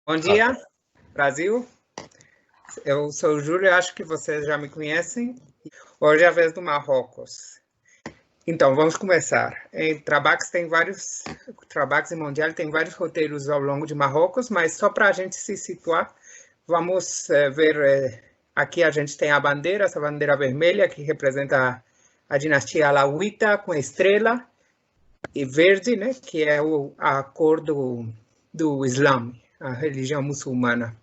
Bom dia, Brasil. Eu sou o Júlio, acho que vocês já me conhecem. Hoje é a vez do Marrocos. Então, vamos começar. Trabax e Mondial tem vários roteiros ao longo de Marrocos, mas só para a gente se situar, vamos ver. Aqui a gente tem a bandeira, essa bandeira vermelha que representa a dinastia Alauíta com a estrela, e verde, né, que é a cor do Islã, a religião muçulmana.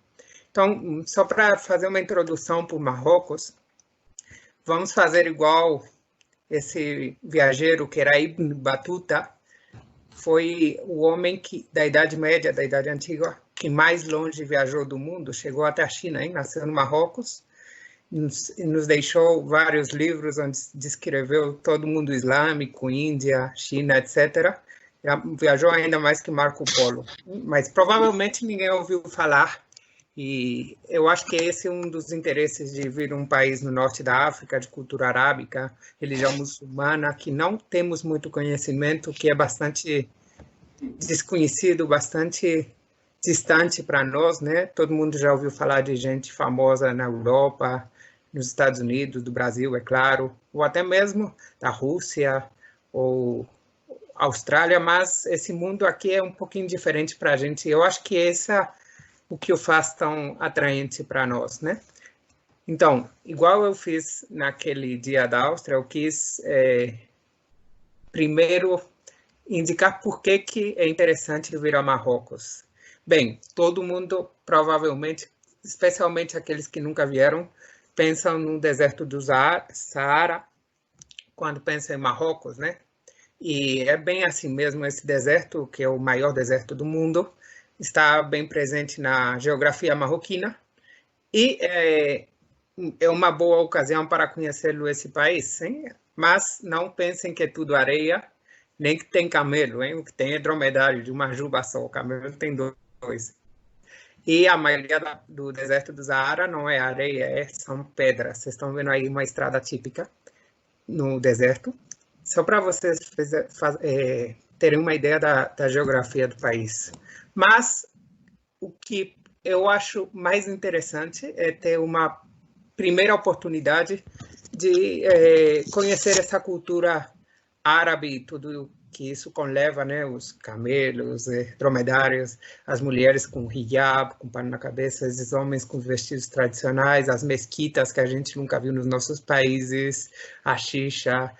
Então, só para fazer uma introdução para o Marrocos, vamos fazer igual esse viajeiro que era Ibn Battuta, foi o homem da Idade Média, da Idade Antiga, que mais longe viajou do mundo, chegou até a China, hein? Nasceu no Marrocos, e nos deixou vários livros onde descreveu todo o mundo islâmico, Índia, China, etc. Viajou ainda mais que Marco Polo, mas provavelmente ninguém ouviu falar. E eu acho que esse é um dos interesses de vir um país no norte da África, de cultura arábica, religião muçulmana, que não temos muito conhecimento, que é bastante desconhecido, bastante distante para nós, né? Todo mundo já ouviu falar de gente famosa na Europa, nos Estados Unidos, do Brasil, é claro, ou até mesmo da Rússia ou Austrália, mas esse mundo aqui é um pouquinho diferente para a gente. Eu acho que o que o faz tão atraente para nós, né? Então, igual eu fiz naquele dia da Áustria, eu quis primeiro indicar por que é interessante vir a Marrocos. Bem, todo mundo provavelmente, especialmente aqueles que nunca vieram, pensam no deserto do Saara quando pensam em Marrocos, né? E é bem assim mesmo, esse deserto, que é o maior deserto do mundo, está bem presente na geografia marroquina e é uma boa ocasião para conhecer esse país, sim? Mas não pensem que é tudo areia, nem que tem camelo, hein? O que tem é dromedário, de uma juba só, o camelo tem dois. E a maioria do deserto do Saara não é areia, são pedras. Vocês estão vendo aí uma estrada típica no deserto, só para vocês terem uma ideia da geografia do país. Mas o que eu acho mais interessante é ter uma primeira oportunidade de conhecer essa cultura árabe e tudo que isso conleva, né? Os camelos, dromedários, as mulheres com hijab, com pano na cabeça, esses homens com vestidos tradicionais, as mesquitas que a gente nunca viu nos nossos países, a xixa,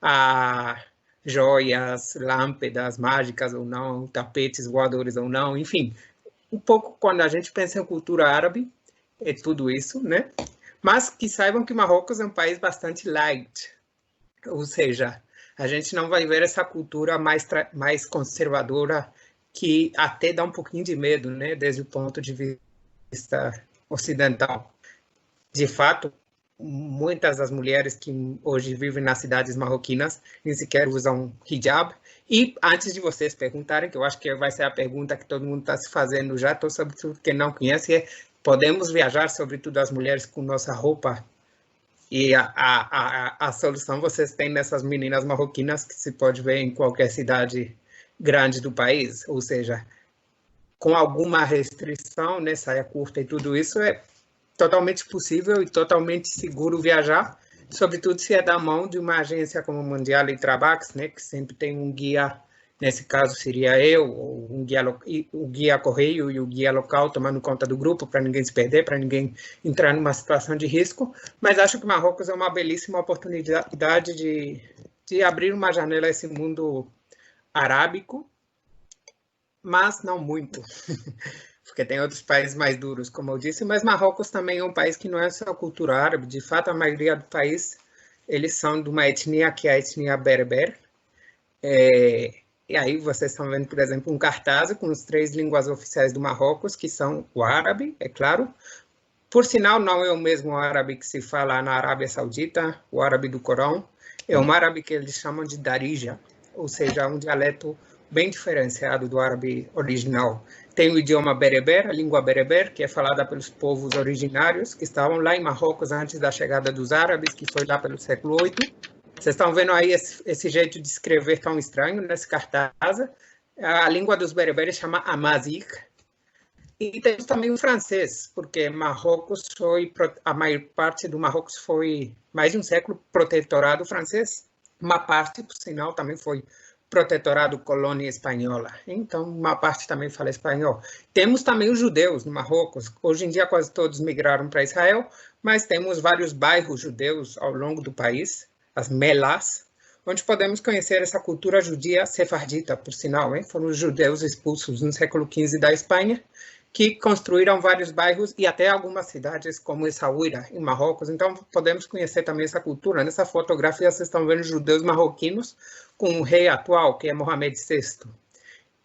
a joias, lâmpadas mágicas ou não, tapetes voadores ou não, enfim, um pouco quando a gente pensa em cultura árabe, é tudo isso, né? Mas que saibam que Marrocos é um país bastante light, ou seja, a gente não vai ver essa cultura mais conservadora que até dá um pouquinho de medo, né? Desde o ponto de vista ocidental. De fato, muitas das mulheres que hoje vivem nas cidades marroquinas nem sequer usam hijab. E antes de vocês perguntarem, que eu acho que vai ser a pergunta que todo mundo está se fazendo já, estou sobretudo quem não conhece, podemos viajar, sobretudo as mulheres, com nossa roupa? E a solução vocês têm nessas meninas marroquinas que se pode ver em qualquer cidade grande do país, ou seja, com alguma restrição, né, saia curta e tudo isso, é totalmente possível e totalmente seguro viajar, sobretudo se é da mão de uma agência como Mondial e Trabax, né, que sempre tem um guia, nesse caso seria eu, ou o guia correio e o guia local tomando conta do grupo para ninguém se perder, para ninguém entrar numa situação de risco, mas acho que Marrocos é uma belíssima oportunidade de abrir uma janela a esse mundo arábico, mas não muito. Porque tem outros países mais duros, como eu disse, mas Marrocos também é um país que não é só cultura árabe, de fato a maioria do país, eles são de uma etnia que é a etnia berber, e aí vocês estão vendo, por exemplo, um cartaz com as 3 línguas oficiais do Marrocos, que são o árabe, é claro, por sinal não é o mesmo árabe que se fala na Arábia Saudita, o árabe do Corão, é um árabe que eles chamam de Darija, ou seja, um dialeto bem diferenciado do árabe original. Tem o idioma bereber, a língua bereber, que é falada pelos povos originários que estavam lá em Marrocos antes da chegada dos árabes, que foi lá pelo século VIII. Vocês estão vendo aí esse jeito de escrever tão estranho nesse cartaz. A língua dos bereberes chama Amazigh. E temos também o francês, porque Marrocos foi, a maior parte do Marrocos foi mais de um século protetorado francês. Uma parte, por sinal, também foi protetorado colônia espanhola. Então, uma parte também fala espanhol. Temos também os judeus no Marrocos. Hoje em dia, quase todos migraram para Israel, mas temos vários bairros judeus ao longo do país, as melás, onde podemos conhecer essa cultura judia sefardita, por sinal. Foram os judeus expulsos no século XV da Espanha, que construíram vários bairros e até algumas cidades como Essaouira, em Marrocos. Então, podemos conhecer também essa cultura. Nessa fotografia, vocês estão vendo judeus marroquinos com o rei atual, que é Mohamed VI.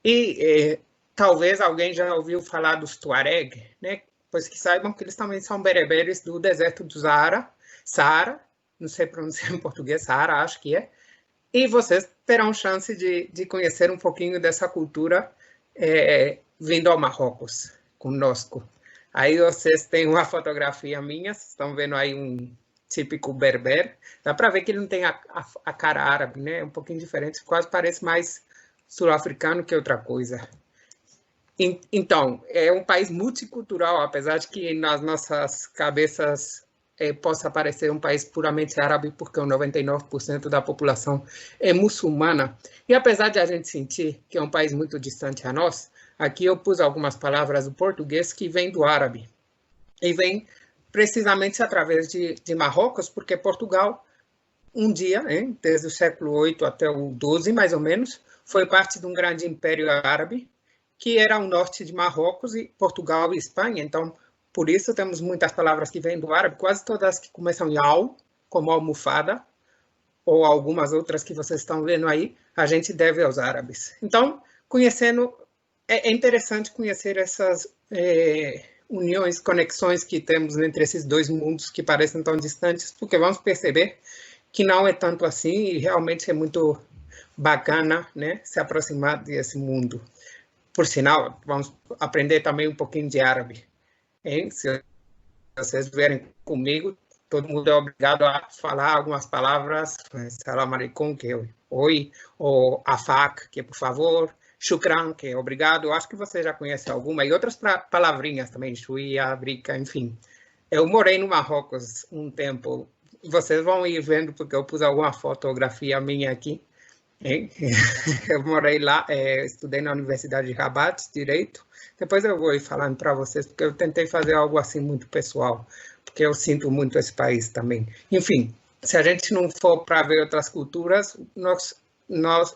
E talvez alguém já ouviu falar dos Tuareg, né? Pois que saibam que eles também são bereberes do deserto do Saara, não sei pronunciar em português, Saara, acho que é. E vocês terão chance de conhecer um pouquinho dessa cultura vindo ao Marrocos conosco. Aí vocês têm uma fotografia minha, vocês estão vendo aí um típico berber. Dá para ver que ele não tem a cara árabe, né? É um pouquinho diferente, quase parece mais sul-africano que outra coisa. Então, é um país multicultural, apesar de que nas nossas cabeças possa parecer um país puramente árabe, porque 99% da população é muçulmana. E apesar de a gente sentir que é um país muito distante a nós, aqui eu pus algumas palavras do português que vêm do árabe. E vem precisamente através de Marrocos, porque Portugal, um dia, desde o século VIII até o XII, mais ou menos, foi parte de um grande império árabe, que era o norte de Marrocos, e Portugal e Espanha. Então, por isso temos muitas palavras que vêm do árabe, quase todas que começam em al, como almofada, ou algumas outras que vocês estão vendo aí, a gente deve aos árabes. Então, conhecendo, é interessante conhecer essas uniões, conexões que temos entre esses dois mundos que parecem tão distantes, porque vamos perceber que não é tanto assim e realmente é muito bacana, né, se aproximar desse mundo. Por sinal, vamos aprender também um pouquinho de árabe. Se vocês vierem comigo, todo mundo é obrigado a falar algumas palavras, salam alaikum, que é oi, ou afak, que é por favor, shukran, que é obrigado. Eu acho que você já conhece alguma, e outras palavrinhas também, shuia, brica, enfim. Eu morei no Marrocos um tempo, vocês vão ir vendo, porque eu pus alguma fotografia minha aqui. Eu morei lá, estudei na Universidade de Rabat, Direito. Depois eu vou ir falando para vocês, porque eu tentei fazer algo assim muito pessoal, porque eu sinto muito esse país também. Enfim, se a gente não for para ver outras culturas, nós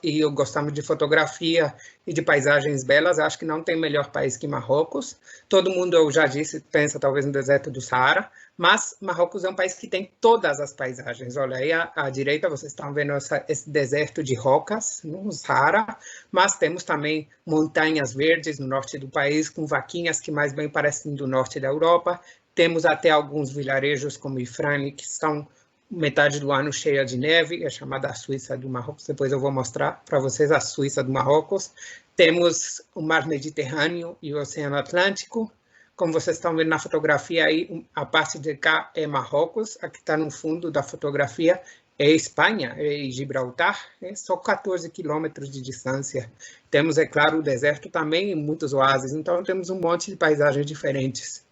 e eu gostamos de fotografia e de paisagens belas, acho que não tem melhor país que Marrocos. Todo mundo, eu já disse, pensa talvez no deserto do Saara, mas Marrocos é um país que tem todas as paisagens. Olha aí à direita, vocês estão vendo esse deserto de rocas no Saara, mas temos também montanhas verdes no norte do país, com vaquinhas que mais bem parecem do norte da Europa. Temos até alguns vilarejos como Ifrane, que estão metade do ano cheia de neve, é chamada a Suíça do Marrocos. Depois eu vou mostrar para vocês a Suíça do Marrocos. Temos o Mar Mediterrâneo e o Oceano Atlântico. Como vocês estão vendo na fotografia aí, a parte de cá é Marrocos, a que está no fundo da fotografia é Espanha, é Gibraltar, só 14 quilômetros de distância. Temos, é claro, o deserto também e muitos oásis, então temos um monte de paisagens diferentes.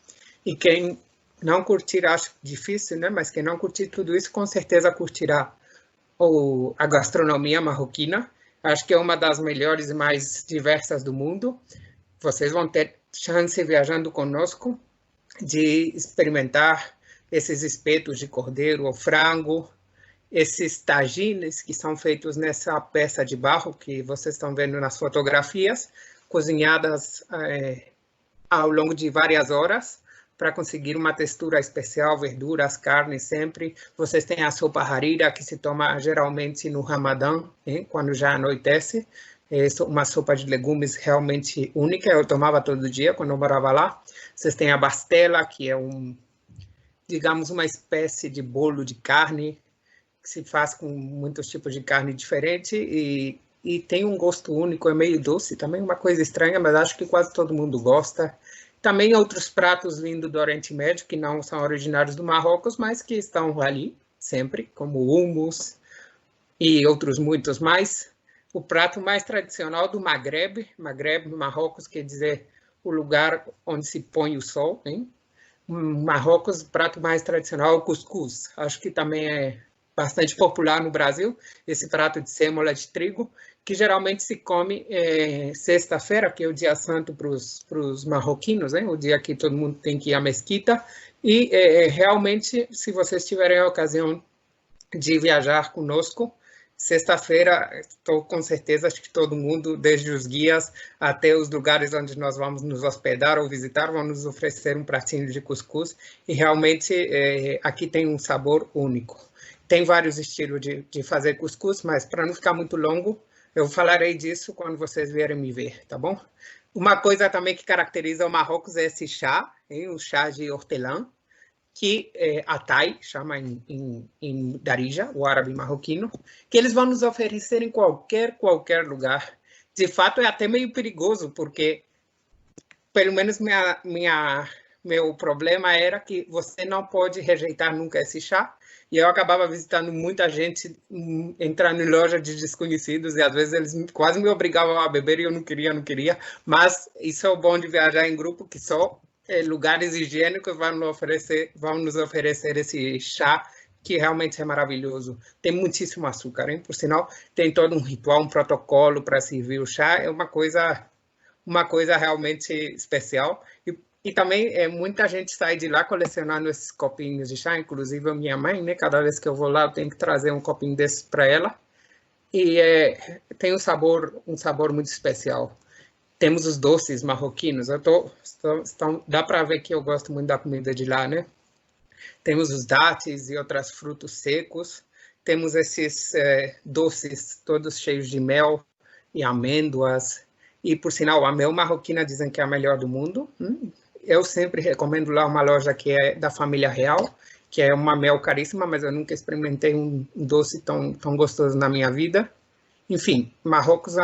E quem não curtir, acho difícil, né? Mas quem não curtir tudo isso, com certeza curtirá a gastronomia marroquina. Acho que é uma das melhores e mais diversas do mundo. Vocês vão ter chance, viajando conosco, de experimentar esses espetos de cordeiro ou frango, esses tagines que são feitos nessa peça de barro que vocês estão vendo nas fotografias, cozinhadas ao longo de várias horas, para conseguir uma textura especial, verduras, carnes sempre. Vocês têm a sopa harira, que se toma geralmente no Ramadã, quando já anoitece. É uma sopa de legumes realmente única, eu tomava todo dia quando eu morava lá. Vocês têm a bastela, que é digamos, uma espécie de bolo de carne, que se faz com muitos tipos de carne diferente e tem um gosto único, é meio doce, também uma coisa estranha, mas acho que quase todo mundo gosta. Também outros pratos vindo do Oriente Médio, que não são originários do Marrocos, mas que estão ali sempre, como hummus e outros muitos mais. O prato mais tradicional do Magreb, Marrocos quer dizer o lugar onde se põe o sol, hein? Marrocos, o prato mais tradicional é o cuscuz. Acho que também é bastante popular no Brasil, esse prato de sêmola de trigo, que geralmente se come sexta-feira, que é o dia santo para os marroquinos, né? O dia que todo mundo tem que ir à mesquita. E realmente, se vocês tiverem a ocasião de viajar conosco, sexta-feira, estou com certeza, acho que todo mundo, desde os guias até os lugares onde nós vamos nos hospedar ou visitar, vão nos oferecer um pratinho de cuscuz, e realmente aqui tem um sabor único. Tem vários estilos de fazer cuscuz, mas para não ficar muito longo, eu falarei disso quando vocês vierem me ver, tá bom? Uma coisa também que caracteriza o Marrocos é esse chá, hein? O chá de hortelã, que a Thai chama em Darija, o árabe marroquino, que eles vão nos oferecer em qualquer lugar. De fato, é até meio perigoso, porque, pelo menos, meu problema era que você não pode rejeitar nunca esse chá, e eu acabava visitando muita gente, entrando em loja de desconhecidos, e às vezes eles quase me obrigavam a beber e eu não queria, mas isso é o bom de viajar em grupo, que só lugares higiênicos vão nos oferecer esse chá, que realmente é maravilhoso. Tem muitíssimo açúcar, hein? Por sinal, tem todo um ritual, um protocolo para servir o chá, é uma coisa realmente especial. E também muita gente sai de lá colecionando esses copinhos de chá, inclusive a minha mãe, né? Cada vez que eu vou lá, eu tenho que trazer um copinho desse para ela. E tem um sabor muito especial. Temos os doces marroquinos. Dá para ver que eu gosto muito da comida de lá, né? Temos os dáteis e outros frutos secos. Temos esses doces todos cheios de mel e amêndoas. E, por sinal, a mel marroquina dizem que é a melhor do mundo. Eu sempre recomendo lá uma loja que é da família real, que é uma mel caríssima, mas eu nunca experimentei um doce tão gostoso na minha vida. Enfim, Marrocos,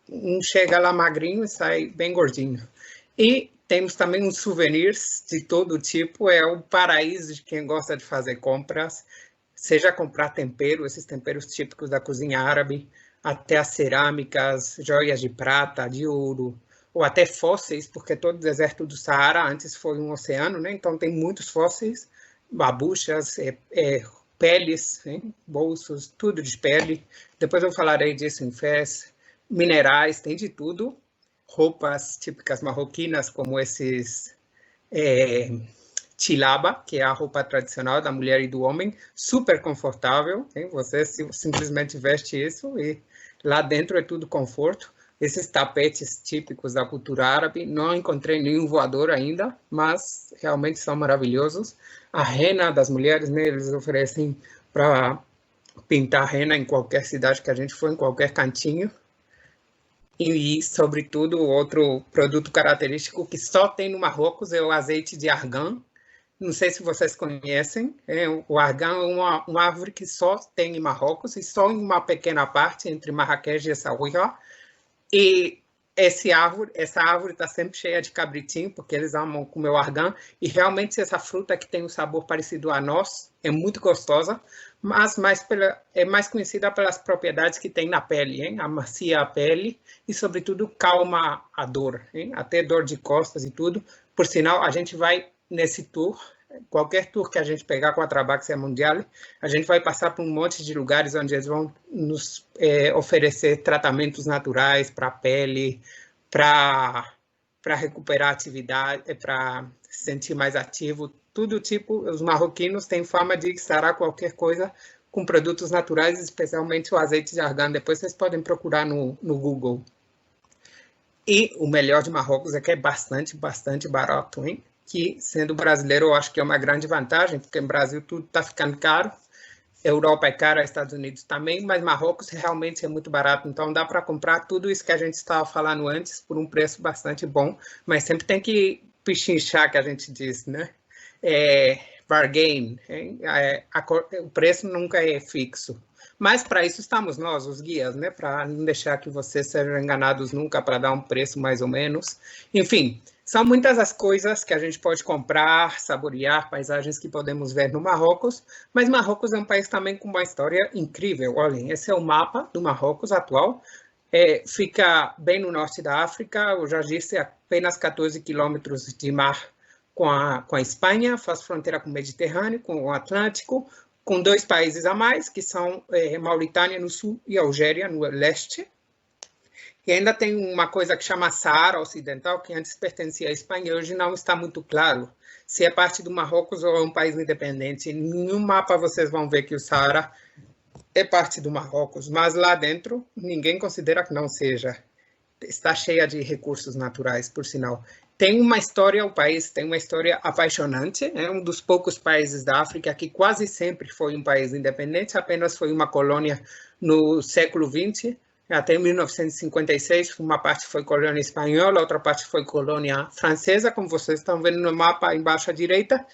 um chega lá magrinho e sai bem gordinho. E temos também uns souvenirs de todo tipo, é o paraíso de quem gosta de fazer compras, seja comprar tempero, esses temperos típicos da cozinha árabe, até as cerâmicas, joias de prata, de ouro, ou até fósseis, porque todo o deserto do Saara antes foi um oceano, né? Então tem muitos fósseis, babuchas, peles, hein? Bolsos, tudo de pele. Depois eu falarei disso em Fez. Minerais, tem de tudo. Roupas típicas marroquinas, como esses tilaba, que é a roupa tradicional da mulher e do homem, super confortável, hein? Você simplesmente veste isso e lá dentro é tudo conforto. Esses tapetes típicos da cultura árabe, não encontrei nenhum voador ainda, mas realmente são maravilhosos. A rena das mulheres, né, eles oferecem para pintar rena em qualquer cidade que a gente for, em qualquer cantinho. E, sobretudo, outro produto característico que só tem no Marrocos é o azeite de argan. Não sei se vocês conhecem, o argan é uma árvore que só tem em Marrocos e só em uma pequena parte entre Marrakech e Essaouira. E essa árvore está sempre cheia de cabritinho, porque eles amam comer o argan, e realmente essa fruta que tem um sabor parecido a nós, é muito gostosa, mas é mais conhecida pelas propriedades que tem na pele, hein? Amacia a pele e, sobretudo, calma a dor, hein? Até dor de costas e tudo. Por sinal, a gente vai nesse tour, qualquer tour que a gente pegar com a Trabaxia Mundial, a gente vai passar por um monte de lugares onde eles vão nos oferecer tratamentos naturais para a pele, para recuperar a atividade, para se sentir mais ativo, tudo tipo. Os marroquinos têm fama de sarar qualquer coisa com produtos naturais, especialmente o azeite de argan. Depois vocês podem procurar no Google. E o melhor de Marrocos é que é bastante barato, hein? Que, sendo brasileiro, eu acho que é uma grande vantagem, porque no Brasil tudo está ficando caro, Europa é cara, Estados Unidos também, mas Marrocos realmente é muito barato, então dá para comprar tudo isso que a gente estava falando antes por um preço bastante bom, mas sempre tem que pichinchar, que a gente diz, né? Bargain, o preço nunca é fixo. Mas para isso estamos nós, os guias, né? Para não deixar que vocês sejam enganados nunca, para dar um preço mais ou menos. Enfim, são muitas as coisas que a gente pode comprar, saborear, paisagens que podemos ver no Marrocos, mas Marrocos é um país também com uma história incrível. Olhem, esse é o mapa do Marrocos atual. Fica bem no norte da África, eu já disse, apenas 14 quilômetros de mar com a Espanha, faz fronteira com o Mediterrâneo, com o Atlântico, com 2 países a mais, que são Mauritânia no sul e Algéria no leste. E ainda tem uma coisa que chama Saara Ocidental, que antes pertencia à Espanha, e hoje não está muito claro se é parte do Marrocos ou é um país independente. Em nenhum mapa vocês vão ver que o Saara é parte do Marrocos, mas lá dentro ninguém considera que não seja. Está cheia de recursos naturais, por sinal. Tem uma história, o país tem uma história apaixonante, é um dos poucos países da África que quase sempre foi um país independente, apenas foi uma colônia no século XX, até 1956, uma parte foi colônia espanhola, outra parte foi colônia francesa, como vocês estão vendo no mapa embaixo à direita.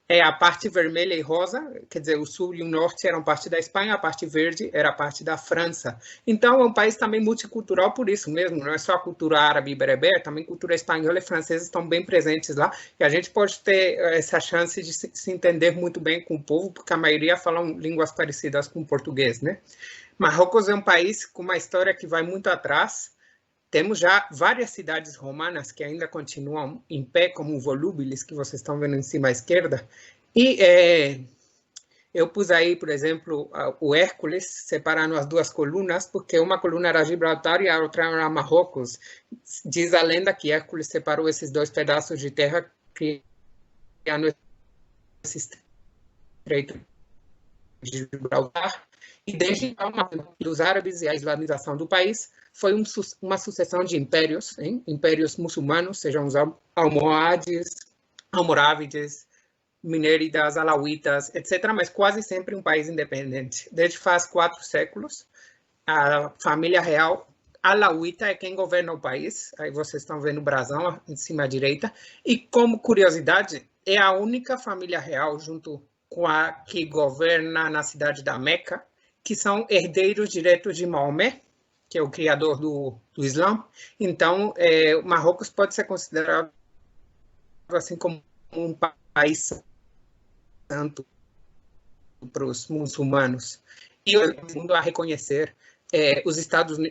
A parte vermelha e rosa, quer dizer, o sul e o norte eram parte da Espanha, a parte verde era parte da França. Então, é um país também multicultural por isso mesmo, não é só a cultura árabe e bereber, também a cultura espanhola e francesa estão bem presentes lá, e a gente pode ter essa chance de se entender muito bem com o povo, porque a maioria falam línguas parecidas com o português, né? Marrocos é um país com uma história que vai muito atrás. Temos já várias cidades romanas que ainda continuam em pé, como o Volúbilis, que vocês estão vendo em cima à esquerda. E eu pus aí, por exemplo, o Hércules, separando as 2 colunas, porque uma coluna era Gibraltar e a outra era Marrocos. Diz a lenda que Hércules separou esses 2 pedaços de terra, criando esse estreito de Gibraltar. E desde então, dos árabes e a islamização do país, foi uma sucessão de impérios, impérios muçulmanos, sejam os almohades, almorávides, minéridas, alauítas, etc., mas quase sempre um país independente. Desde faz 4 séculos, a família real alauíta é quem governa o país, aí vocês estão vendo o brasão em cima à direita, e como curiosidade, é a única família real, junto com a que governa na cidade da Meca, que são herdeiros diretos de Maomé, que é o criador do Islã. Então, o Marrocos pode ser considerado assim como um país santo para os muçulmanos. E o mundo a reconhecer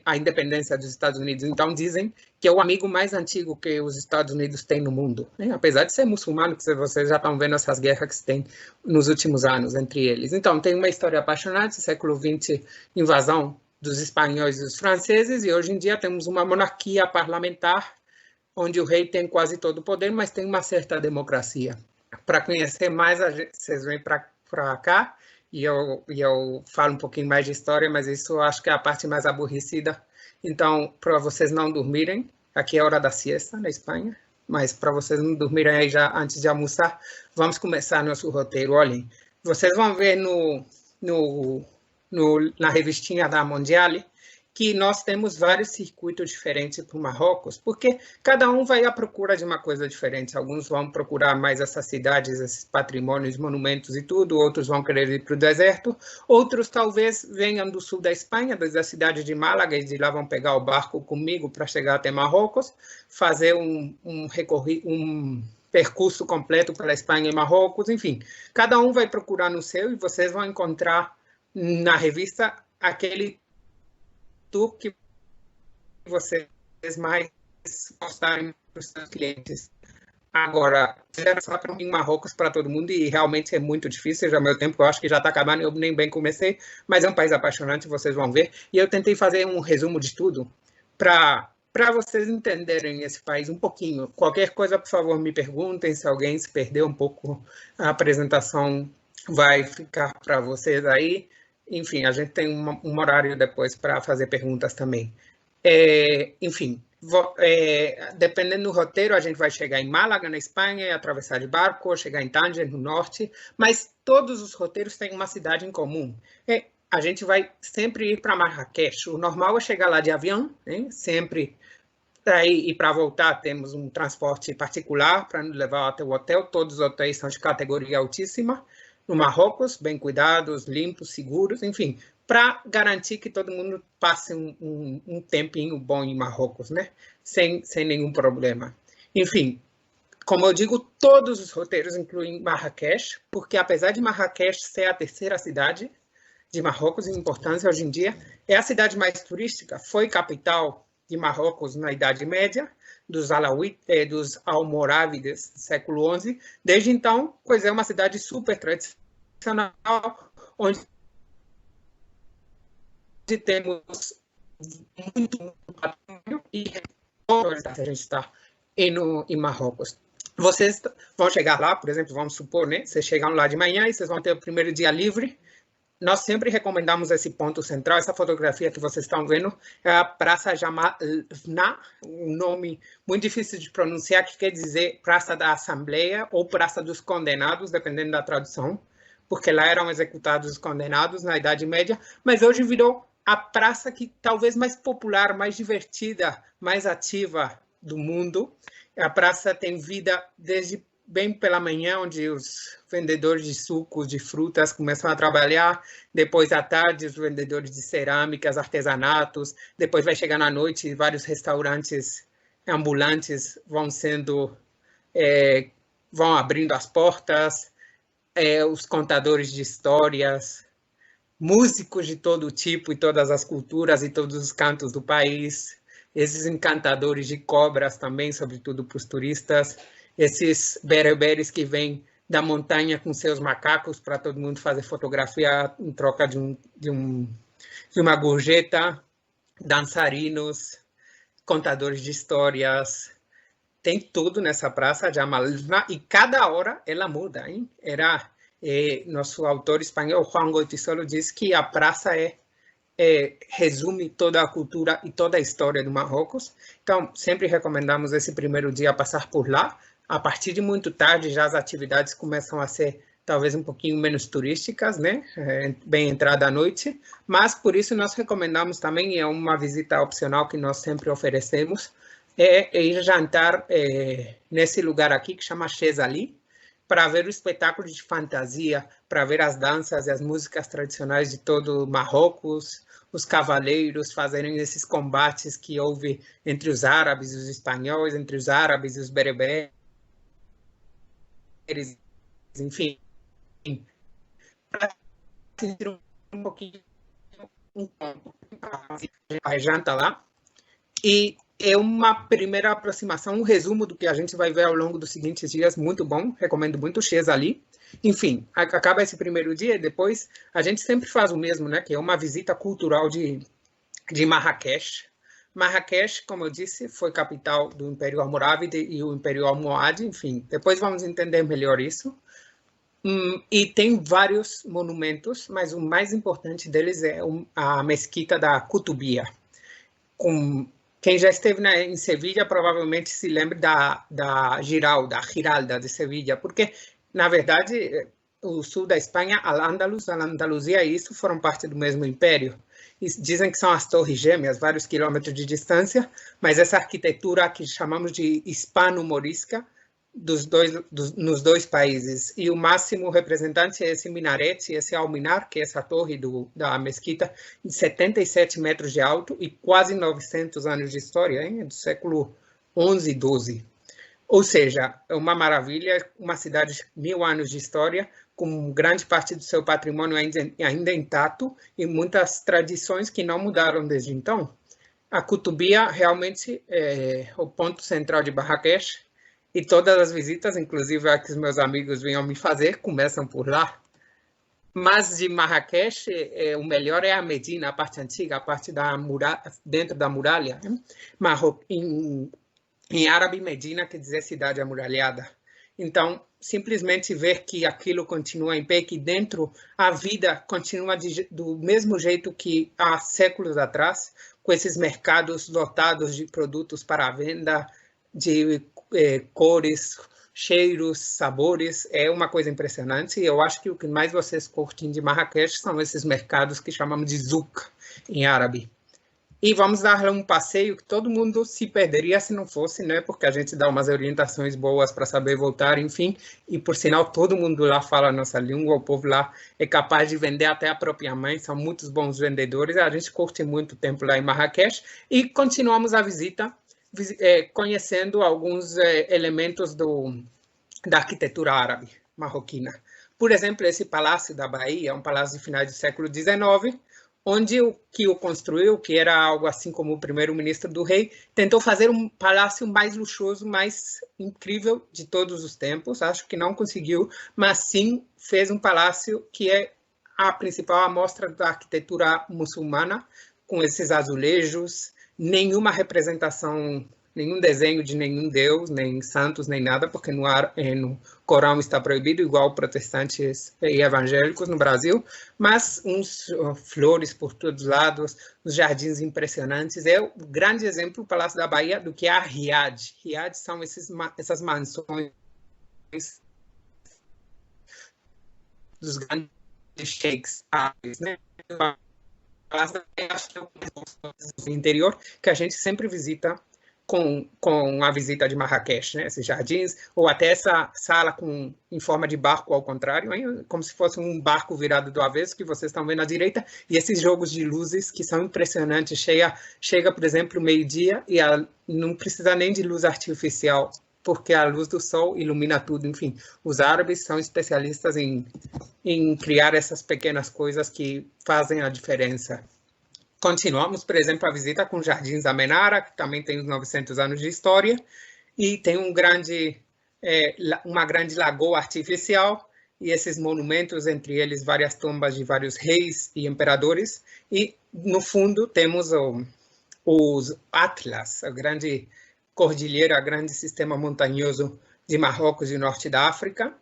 a independência dos Estados Unidos. Então, dizem que é o amigo mais antigo que os Estados Unidos têm no mundo, né? Apesar de ser muçulmano, que vocês já estão vendo essas guerras que se tem nos últimos anos entre eles. Então, tem uma história apaixonante, século XX, invasão dos espanhóis e dos franceses, e hoje em dia temos uma monarquia parlamentar, onde o rei tem quase todo o poder, mas tem uma certa democracia. Para conhecer mais, vocês vêm para cá, e eu falo um pouquinho mais de história, mas isso eu acho que é a parte mais aborrecida. Então, para vocês não dormirem, aqui é a hora da siesta na Espanha, mas para vocês não dormirem aí já antes de almoçar, vamos começar nosso roteiro. Olhem, vocês vão ver na revistinha da Mondiale que nós temos vários circuitos diferentes para o Marrocos, porque cada um vai à procura de uma coisa diferente. Alguns vão procurar mais essas cidades, esses patrimônios, monumentos e tudo, outros vão querer ir para o deserto, outros talvez venham do sul da Espanha, desde a cidade de Málaga, e de lá vão pegar o barco comigo para chegar até Marrocos, fazer um percurso completo pela Espanha e Marrocos, enfim. Cada um vai procurar no seu e vocês vão encontrar na revista aquele tour que vocês mais gostarem para os seus clientes. Agora, era só para mim Marrocos para todo mundo e realmente é muito difícil, já meu tempo eu acho que já está acabando, eu nem bem comecei, mas é um país apaixonante, vocês vão ver. E eu tentei fazer um resumo de tudo para vocês entenderem esse país um pouquinho. Qualquer coisa, por favor, me perguntem, se alguém se perdeu um pouco, a apresentação vai ficar para vocês aí. Enfim, a gente tem um horário depois para fazer perguntas também. Enfim, dependendo do roteiro, a gente vai chegar em Málaga, na Espanha, atravessar de barco, chegar em Tanger, no norte, mas todos os roteiros têm uma cidade em comum. A gente vai sempre ir para Marrakech. O normal é chegar lá de avião, né? Sempre. E para voltar, temos um transporte particular para nos levar até o hotel. Todos os hotéis são de categoria altíssima. No Marrocos, bem cuidados, limpos, seguros, enfim, para garantir que todo mundo passe um tempinho bom em Marrocos, né? Sem nenhum problema. Enfim, como eu digo, todos os roteiros incluem Marrakech, porque apesar de Marrakech ser a terceira cidade, de Marrocos em importância hoje em dia. É a cidade mais turística, foi capital de Marrocos na Idade Média, dos almorávides do século XI. Desde então, pois é uma cidade super tradicional, onde temos muito patrimônio e a gente está em Marrocos. Vocês vão chegar lá, por exemplo, vamos supor, né? Vocês chegam lá de manhã e vocês vão ter o primeiro dia livre. Nós sempre recomendamos esse ponto central, essa fotografia que vocês estão vendo, é a Praça Jamalna, um nome muito difícil de pronunciar, que quer dizer Praça da Assembleia ou Praça dos Condenados, dependendo da tradução, porque lá eram executados os condenados na Idade Média, mas hoje virou a praça que talvez mais popular, mais divertida, mais ativa do mundo. A praça tem vida desde bem pela manhã, onde os vendedores de sucos, de frutas começam a trabalhar, depois à tarde os vendedores de cerâmicas, artesanatos, depois vai chegando à noite, vários restaurantes ambulantes vão abrindo as portas, os contadores de histórias, músicos de todo tipo e todas as culturas e todos os cantos do país, esses encantadores de cobras também, sobretudo para os turistas, esses bereberes que vêm da montanha com seus macacos para todo mundo fazer fotografia em troca de uma gorjeta, dançarinos, contadores de histórias. Tem tudo nessa praça, Jamalna, e cada hora ela muda, hein? Nosso autor espanhol, Juan Goytisolo, diz que a praça resume toda a cultura e toda a história do Marrocos. Então, sempre recomendamos esse primeiro dia passar por lá. A partir de muito tarde, já as atividades começam a ser talvez um pouquinho menos turísticas, né? Bem entrada à noite, mas por isso nós recomendamos também, e é uma visita opcional que nós sempre oferecemos, ir jantar nesse lugar aqui que chama Chezali, para ver o espetáculo de fantasia, para ver as danças e as músicas tradicionais de todo Marrocos, os cavaleiros fazerem esses combates que houve entre os árabes e os espanhóis, entre os árabes e os bereberes, enfim, para sentir um pouquinho a janta lá. E é uma primeira aproximação, um resumo do que a gente vai ver ao longo dos seguintes dias, muito bom, recomendo muito o Chezali. Enfim, acaba esse primeiro dia e depois a gente sempre faz o mesmo, né, que é uma visita cultural de Marrakech. Marrakech, como eu disse, foi capital do Império Almorávide e o Império Almohade, enfim, depois vamos entender melhor isso. E tem vários monumentos, mas o mais importante deles é a mesquita da Kutubia. Quem já esteve em Sevilha provavelmente se lembra da Giralda de Sevilha, porque, na verdade, o sul da Espanha, a Andaluzia e isso foram parte do mesmo império. E dizem que são as torres gêmeas, vários quilômetros de distância, mas essa arquitetura que chamamos de hispano-morisca, nos dois países. E o máximo representante é esse minarete, esse alminar, que é essa torre da mesquita, de 77 metros de alto e quase 900 anos de história, hein? Do século XI e XII. Ou seja, é uma maravilha, uma cidade de 1000 anos de história, com grande parte do seu patrimônio ainda intacto e muitas tradições que não mudaram desde então. A Kutubia realmente é o ponto central de Marrakech, e todas as visitas, inclusive a que os meus amigos vinham me fazer, começam por lá. Mas de Marrakech, o melhor é a Medina, a parte antiga, a parte dentro da muralha. Em árabe, Medina quer dizer cidade amuralhada. Então, simplesmente ver que aquilo continua em pé, que dentro a vida continua do mesmo jeito que há séculos atrás, com esses mercados lotados de produtos para a venda, de cores, cheiros, sabores, é uma coisa impressionante. E eu acho que o que mais vocês curtem de Marrakech são esses mercados que chamamos de zouk, em árabe. E vamos dar um passeio que todo mundo se perderia se não fosse, né? Porque a gente dá umas orientações boas para saber voltar, enfim. E, por sinal, todo mundo lá fala a nossa língua, o povo lá é capaz de vender até a própria mãe, são muitos bons vendedores. A gente curte muito tempo lá em Marrakech e continuamos a visita conhecendo alguns elementos da arquitetura árabe marroquina. Por exemplo, esse Palácio da Bahia é um palácio de finais do século XIX, onde o que o construiu, que era algo assim como o primeiro-ministro do rei, tentou fazer um palácio mais luxuoso, mais incrível de todos os tempos. Acho que não conseguiu, mas sim fez um palácio que é a principal amostra da arquitetura muçulmana, com esses azulejos, nenhuma representação, nenhum desenho de nenhum deus, nem santos, nem nada, porque no Corão está proibido, igual protestantes e evangélicos no Brasil, mas uns flores por todos os lados, os jardins impressionantes. É um grande exemplo, o Palácio da Bahia, do que é a Riad. Riad são essas mansões dos grandes sheiks árabes, né? Acho que é o interior que a gente sempre visita com a visita de Marrakech, né? Esses jardins, ou até essa sala em forma de barco ao contrário, hein? Como se fosse um barco virado do avesso, que vocês estão vendo à direita, e esses jogos de luzes que são impressionantes. Chega, por exemplo, meio-dia e não precisa nem de luz artificial, porque a luz do sol ilumina tudo. Enfim, os árabes são especialistas em criar essas pequenas coisas que fazem a diferença. Continuamos, por exemplo, a visita com os Jardins da Menara, que também tem uns 900 anos de história, e tem uma grande lagoa artificial, e esses monumentos, entre eles várias tumbas de vários reis e imperadores, e no fundo temos os Atlas, a grande cordilheira, o grande sistema montanhoso de Marrocos e norte da África,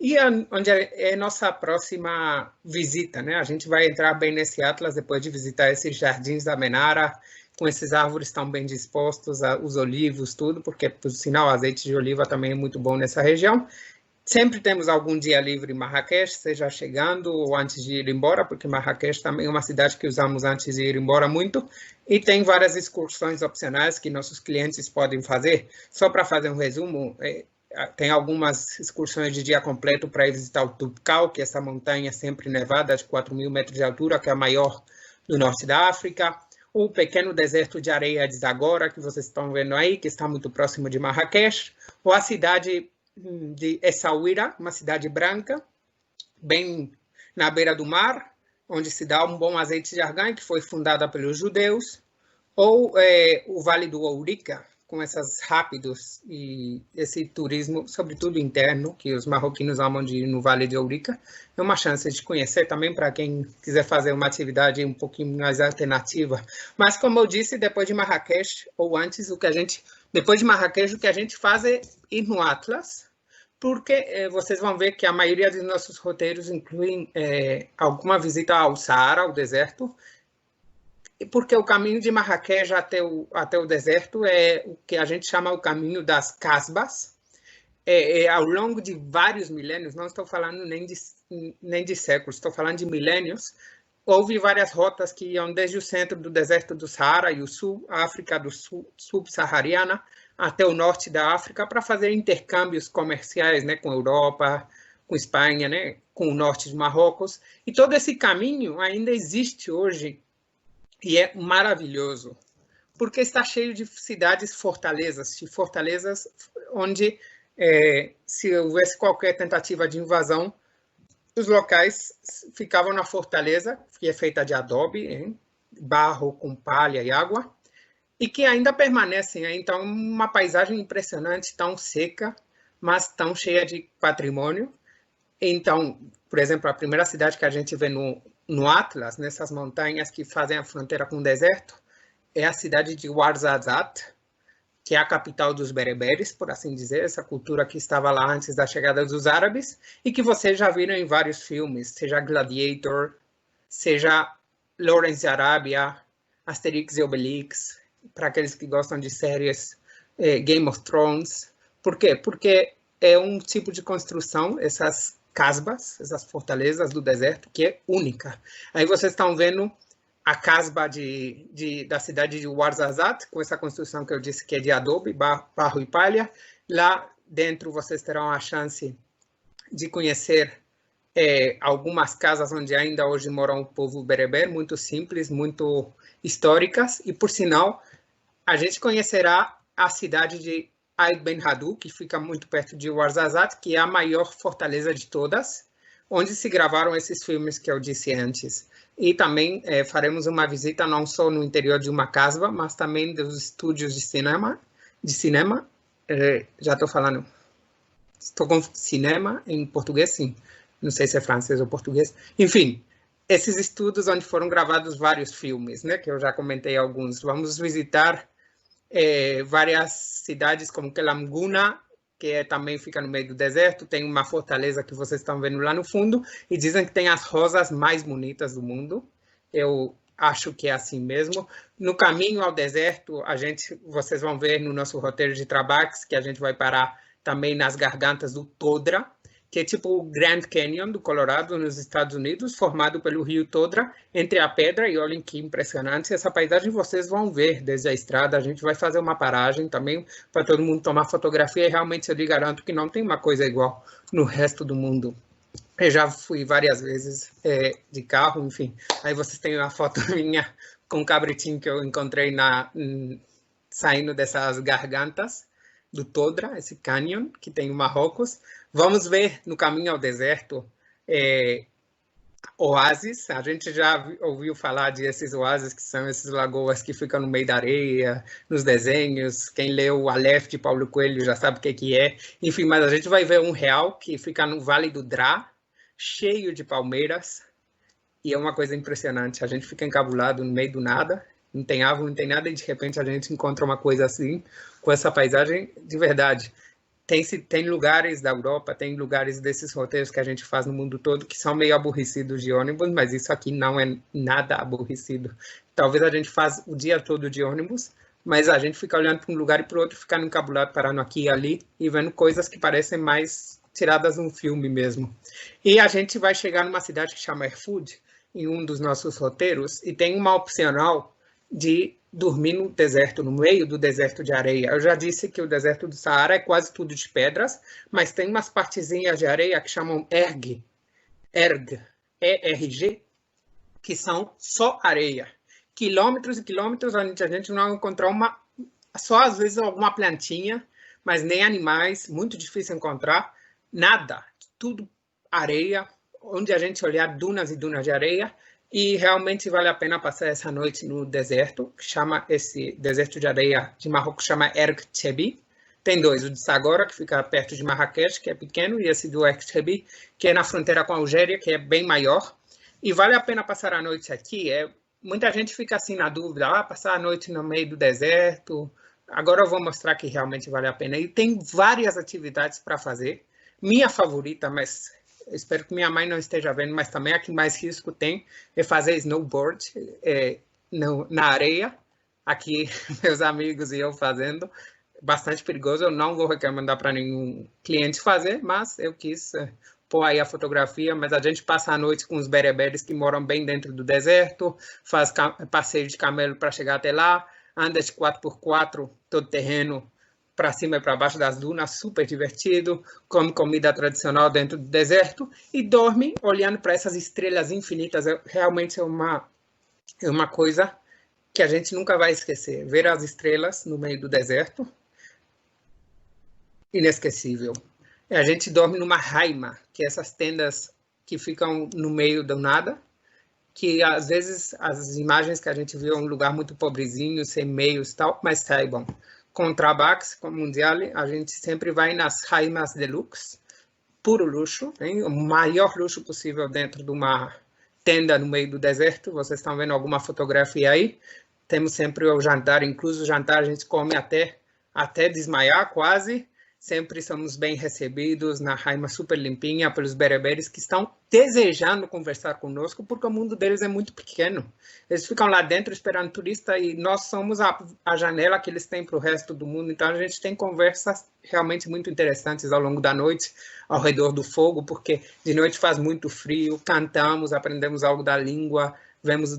e onde é nossa próxima visita, né? A gente vai entrar bem nesse Atlas depois de visitar esses Jardins da Menara, com esses árvores tão bem dispostos, os olivos, tudo, porque, por sinal, o azeite de oliva também é muito bom nessa região. Sempre temos algum dia livre em Marrakech, seja chegando ou antes de ir embora, porque Marrakech também é uma cidade que usamos antes de ir embora muito, e tem várias excursões opcionais que nossos clientes podem fazer. Só para fazer um resumo, tem algumas excursões de dia completo para ir visitar o Toubkal, que é essa montanha sempre nevada de 4.000 metros de altura, que é a maior do norte da África. O pequeno deserto de areia de Zagora, que vocês estão vendo aí, que está muito próximo de Marrakech. Ou a cidade de Essaouira, uma cidade branca, bem na beira do mar, onde se dá um bom azeite de argan, que foi fundada pelos judeus. Ou o Vale do Ourica, com esses rápidos e esse turismo, sobretudo interno, que os marroquinos amam de ir no Vale de Ourica. É uma chance de conhecer também para quem quiser fazer uma atividade um pouquinho mais alternativa. Mas, como eu disse, depois de Marrakech, ou antes, depois de Marrakech, o que a gente faz é ir no Atlas, porque vocês vão ver que a maioria dos nossos roteiros incluem alguma visita ao Saara, ao deserto, porque o caminho de Marrakech até o deserto é o que a gente chama o caminho das Casbas. Ao longo de vários milênios, não estou falando nem de séculos, estou falando de milênios, houve várias rotas que iam desde o centro do deserto do Saara e o sul, a África do Sul, subsaariana, até o norte da África, para fazer intercâmbios comerciais, né, com a Europa, com a Espanha, né, com o norte de Marrocos. E todo esse caminho ainda existe hoje, e é maravilhoso, porque está cheio de fortalezas onde, se houvesse qualquer tentativa de invasão, os locais ficavam na fortaleza, que é feita de adobe, barro com palha e água, e que ainda permanecem. Então, uma paisagem impressionante, tão seca, mas tão cheia de patrimônio. Então, por exemplo, a primeira cidade que a gente vê no Atlas, nessas montanhas que fazem a fronteira com o deserto, é a cidade de Ouarzazate, que é a capital dos bereberes, por assim dizer, essa cultura que estava lá antes da chegada dos árabes, e que vocês já viram em vários filmes, seja Gladiator, seja Lawrence de Arábia, Asterix e Obelix, para aqueles que gostam de séries, Game of Thrones. Por quê? Porque é um tipo de construção, essas casbas, essas fortalezas do deserto, que é única. Aí vocês estão vendo a casba da cidade de Ouarzazate, com essa construção que eu disse que é de adobe, barro e palha. Lá dentro vocês terão a chance de conhecer algumas casas onde ainda hoje mora o povo bereber, muito simples, muito históricas, e por sinal, a gente conhecerá a cidade de Aït Ben Haddou, que fica muito perto de Ouarzazate, que é a maior fortaleza de todas, onde se gravaram esses filmes que eu disse antes. E também faremos uma visita não só no interior de uma casa, mas também dos estúdios de cinema. Já estou falando, estou com cinema em português, sim. Não sei se é francês ou português. Enfim, esses estúdios onde foram gravados vários filmes, né, que eu já comentei alguns. Vamos visitar várias cidades como Quelamguna, que também fica no meio do deserto, tem uma fortaleza que vocês estão vendo lá no fundo, e dizem que tem as rosas mais bonitas do mundo. Eu acho que é assim mesmo. No caminho ao deserto, vocês vão ver no nosso roteiro de Trabax que a gente vai parar também nas gargantas do Todra, que é tipo o Grand Canyon do Colorado, nos Estados Unidos, formado pelo rio Todra, entre a pedra, e olhem que impressionante. Essa paisagem vocês vão ver desde a estrada. A gente vai fazer uma paragem também para todo mundo tomar fotografia, e realmente eu lhe garanto que não tem uma coisa igual no resto do mundo. Eu já fui várias vezes de carro, enfim. Aí vocês têm uma foto minha com o cabritinho que eu encontrei saindo dessas gargantas do Todra, esse canyon que tem em Marrocos. Vamos ver no caminho ao deserto oásis. A gente já ouviu falar desses oásis, que são essas lagoas que ficam no meio da areia, nos desenhos. Quem leu o Aleph de Paulo Coelho já sabe o que é. Enfim, mas a gente vai ver um real que fica no Vale do Drá, cheio de palmeiras, e é uma coisa impressionante. A gente fica encabulado no meio do nada, não tem árvore, não tem nada, e de repente a gente encontra uma coisa assim, com essa paisagem de verdade. Tem lugares da Europa, tem lugares desses roteiros que a gente faz no mundo todo que são meio aborrecidos de ônibus, mas isso aqui não é nada aborrecido. Talvez a gente faz o dia todo de ônibus, mas a gente fica olhando para um lugar e para o outro, ficando encabulado, parando aqui e ali, e vendo coisas que parecem mais tiradas de um filme mesmo. E a gente vai chegar numa cidade que chama Erfoud, em um dos nossos roteiros, e tem uma opcional de dormir no deserto, no meio do deserto de areia. Eu já disse que o deserto do Saara é quase tudo de pedras, mas tem umas partezinhas de areia que chamam ERG, E-R-G, que são só areia. Quilômetros e quilômetros, onde a gente não encontrou só às vezes alguma plantinha, mas nem animais, muito difícil encontrar, nada, tudo areia, onde a gente olhar dunas e dunas de areia, e realmente vale a pena passar essa noite no deserto, que chama esse deserto de areia de Marrocos, chama Erg Tchebi. Tem dois, o de Sagora, que fica perto de Marrakech, que é pequeno, e esse do Erg Tchebi, que é na fronteira com a Algéria, que é bem maior. E vale a pena passar a noite aqui. Muita gente fica assim na dúvida, passar a noite no meio do deserto. Agora eu vou mostrar que realmente vale a pena. E tem várias atividades para fazer. Minha favorita, mas espero que minha mãe não esteja vendo, mas também a que mais risco tem é fazer snowboard na areia. Aqui, meus amigos e eu fazendo. Bastante perigoso, eu não vou recomendar para nenhum cliente fazer, mas eu quis pôr aí a fotografia. Mas a gente passa a noite com os bereberes que moram bem dentro do deserto, faz passeio de camelo para chegar até lá, anda de 4x4, todo terreno, para cima e para baixo das dunas, super divertido, come comida tradicional dentro do deserto e dorme olhando para essas estrelas infinitas. Realmente é uma coisa que a gente nunca vai esquecer. Ver as estrelas no meio do deserto, inesquecível. A gente dorme numa haima, que é essas tendas que ficam no meio do nada, que às vezes as imagens que a gente viu é um lugar muito pobrezinho, sem meios e tal, mas saibam, com Trabax, com Mundial, a gente sempre vai nas haimas deluxe, puro luxo, hein? O maior luxo possível dentro de uma tenda no meio do deserto. Vocês estão vendo alguma fotografia aí? Temos sempre o jantar, incluso o jantar a gente come até desmaiar quase. Sempre somos bem recebidos na haima super limpinha pelos bereberes que estão desejando conversar conosco, porque o mundo deles é muito pequeno. Eles ficam lá dentro esperando turista e nós somos a janela que eles têm para o resto do mundo. Então a gente tem conversas realmente muito interessantes ao longo da noite, ao redor do fogo, porque de noite faz muito frio, cantamos, aprendemos algo da língua, vemos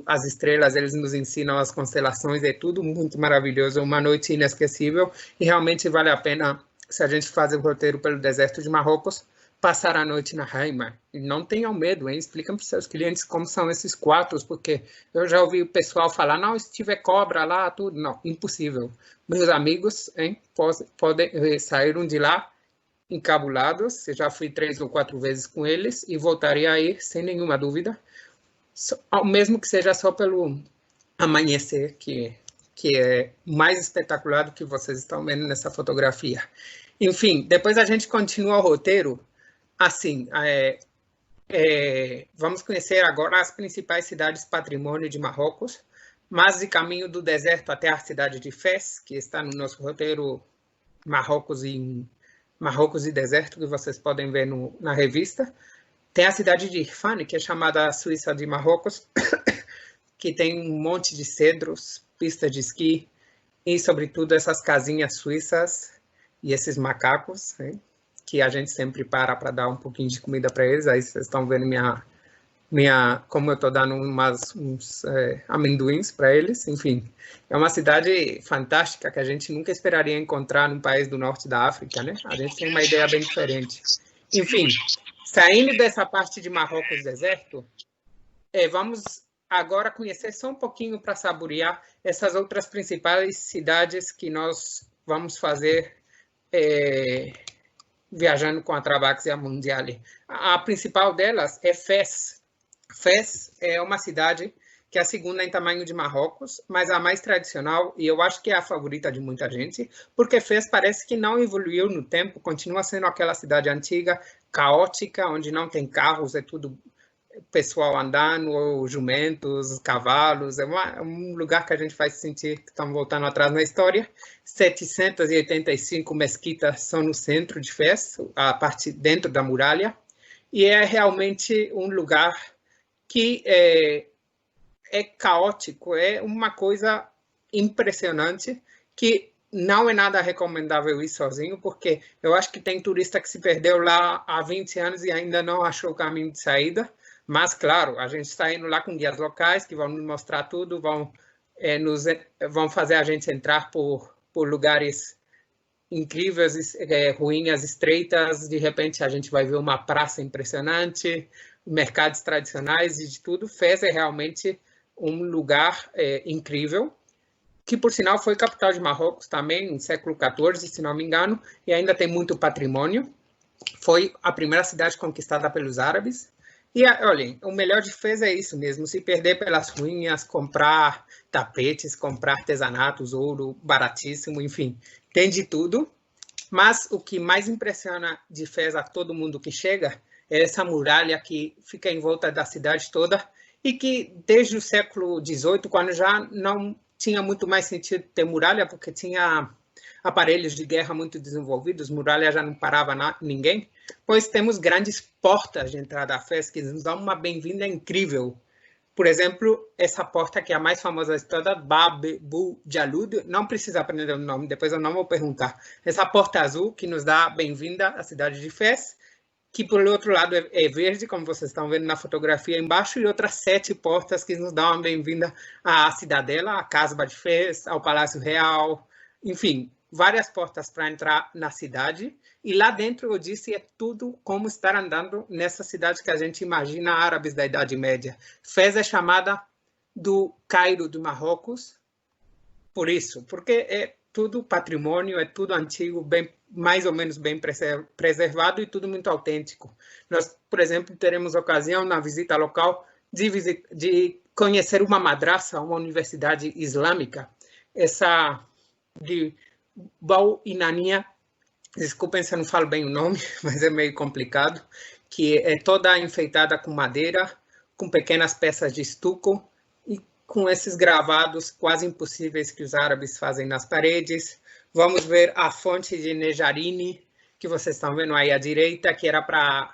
as estrelas, eles nos ensinam as constelações, é tudo muito maravilhoso, uma noite inesquecível, e realmente vale a pena, se a gente faz o roteiro pelo deserto de Marrocos, passar a noite na haima. E não tenham medo, hein? Expliquem para os seus clientes como são esses quartos, porque eu já ouvi o pessoal falar, não, se tiver cobra lá, tudo. Não, impossível. Meus amigos, hein, saíram de lá encabulados. Eu já fui 3 ou 4 vezes com eles e voltaria a ir sem nenhuma dúvida, mesmo que seja só pelo amanhecer, que é mais espetacular do que vocês estão vendo nessa fotografia. Enfim, depois a gente continua o roteiro. Assim, vamos conhecer agora as principais cidades patrimônio de Marrocos, mas de caminho do deserto até a cidade de Fez, que está no nosso roteiro Marrocos e Deserto, que vocês podem ver na revista. Tem a cidade de Irfane, que é chamada Suíça de Marrocos, que tem um monte de cedros, pista de esqui e, sobretudo, essas casinhas suíças e esses macacos, né, que a gente sempre para dar um pouquinho de comida para eles. Aí vocês estão vendo como eu estou dando uns amendoins para eles. Enfim, é uma cidade fantástica que a gente nunca esperaria encontrar num país do norte da África, né? A gente tem uma ideia bem diferente. Enfim, saindo dessa parte de Marrocos deserto, vamos agora conhecer só um pouquinho para saborear essas outras principais cidades que nós vamos fazer viajando com a Travaxia Mondiale. A principal delas é Fez. Fez é uma cidade que é a segunda em tamanho de Marrocos, mas a mais tradicional, e eu acho que é a favorita de muita gente, porque Fez parece que não evoluiu no tempo, continua sendo aquela cidade antiga, caótica, onde não tem carros, é tudo pessoal andando, ou jumentos, cavalos. É um lugar que a gente vai sentir que estamos voltando atrás na história. 785 mesquitas são no centro de Fez, a parte dentro da muralha, e é realmente um lugar que é caótico, é uma coisa impressionante, que não é nada recomendável ir sozinho, porque eu acho que tem turista que se perdeu lá há 20 anos e ainda não achou o caminho de saída. Mas, claro, a gente está indo lá com guias locais que vão nos mostrar tudo, vão fazer a gente entrar por lugares incríveis, ruínas estreitas. De repente, a gente vai ver uma praça impressionante, mercados tradicionais e de tudo. Fez é realmente um lugar incrível, que, por sinal, foi capital de Marrocos também, no século XIV, se não me engano, e ainda tem muito patrimônio. Foi a primeira cidade conquistada pelos árabes. E, olhem, o melhor de Fez é isso mesmo, se perder pelas ruínas, comprar tapetes, comprar artesanatos, ouro baratíssimo, enfim, tem de tudo. Mas o que mais impressiona de Fez a todo mundo que chega é essa muralha que fica em volta da cidade toda e que desde o século XVIII, quando já não tinha muito mais sentido ter muralha, porque tinha aparelhos de guerra muito desenvolvidos, muralha já não parava ninguém, pois temos grandes portas de entrada à Fez que nos dão uma bem-vinda incrível. Por exemplo, essa porta que é a mais famosa de todas, Bab Bu Jalud, não precisa aprender o nome, depois eu não vou perguntar. Essa porta azul que nos dá bem-vinda à cidade de Fez, que por outro lado é verde, como vocês estão vendo na fotografia embaixo, e outras 7 portas que nos dão uma bem-vinda à cidadela, à Casba de Fez, ao Palácio Real, enfim, várias portas para entrar na cidade. E lá dentro, eu disse, é tudo como estar andando nessa cidade que a gente imagina árabes da Idade Média. Fez é chamada do Cairo do Marrocos, por isso, porque é tudo patrimônio, é tudo antigo, mais ou menos bem preservado e tudo muito autêntico. Nós, por exemplo, teremos ocasião na visita local de conhecer uma madraça, uma universidade islâmica, essa de Bau Inania, desculpem se eu não falo bem o nome, mas é meio complicado, que é toda enfeitada com madeira, com pequenas peças de estuco e com esses gravados quase impossíveis que os árabes fazem nas paredes. Vamos ver a fonte de Nejarini, que vocês estão vendo aí à direita, que era para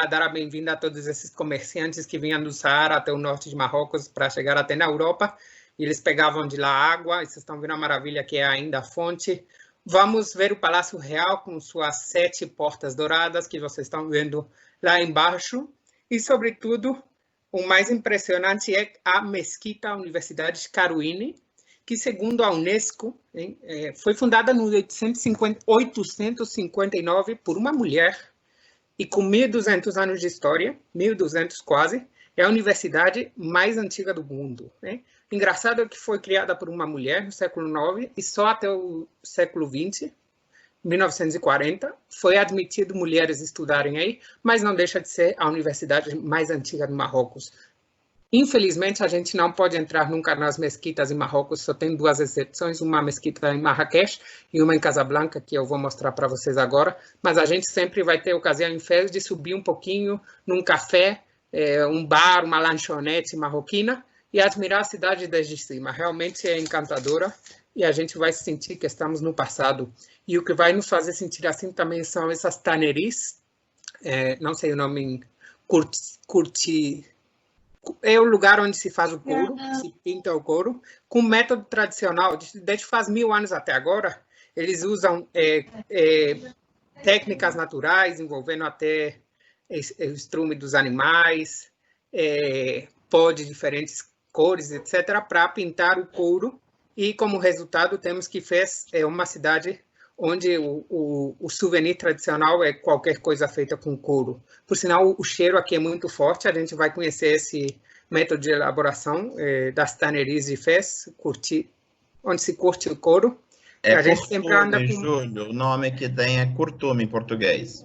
dar a bem-vinda a todos esses comerciantes que vinham do Saara até o norte de Marrocos para chegar até na Europa. E eles pegavam de lá água, e vocês estão vendo a maravilha que é ainda a fonte. Vamos ver o Palácio Real com suas 7 portas douradas, que vocês estão vendo lá embaixo. E, sobretudo, o mais impressionante é a Mesquita, a Universidade de Carouine, que, segundo a Unesco, foi fundada em 859 por uma mulher, e com 1.200 anos de história, 1.200 quase, é a universidade mais antiga do mundo. Engraçado é que foi criada por uma mulher no século IX e só até o século XX, 1940, foi admitido mulheres estudarem aí, mas não deixa de ser a universidade mais antiga do Marrocos. Infelizmente, a gente não pode entrar nunca nas mesquitas em Marrocos, só tem 2 exceções, uma mesquita em Marrakech e uma em Casablanca, que eu vou mostrar para vocês agora, mas a gente sempre vai ter ocasião em Fez de subir um pouquinho num café, um bar, uma lanchonete marroquina e admirar a cidade desde cima. Realmente é encantadora e a gente vai sentir que estamos no passado. E o que vai nos fazer sentir assim também são essas tanneries, não sei o nome em curti. É o lugar onde se faz o couro, se pinta o couro, com método tradicional, desde faz 1000 anos até agora. Eles usam técnicas naturais, envolvendo até o estrume dos animais, pó de diferentes cores, etc., para pintar o couro. E, como resultado, temos que Fez é uma cidade onde o souvenir tradicional é qualquer coisa feita com couro. Por sinal, o cheiro aqui é muito forte, a gente vai conhecer esse método de elaboração das tanneries de Fez, onde se curte o couro. A gente sempre anda com... Júlio, o nome que tem é curtume em português.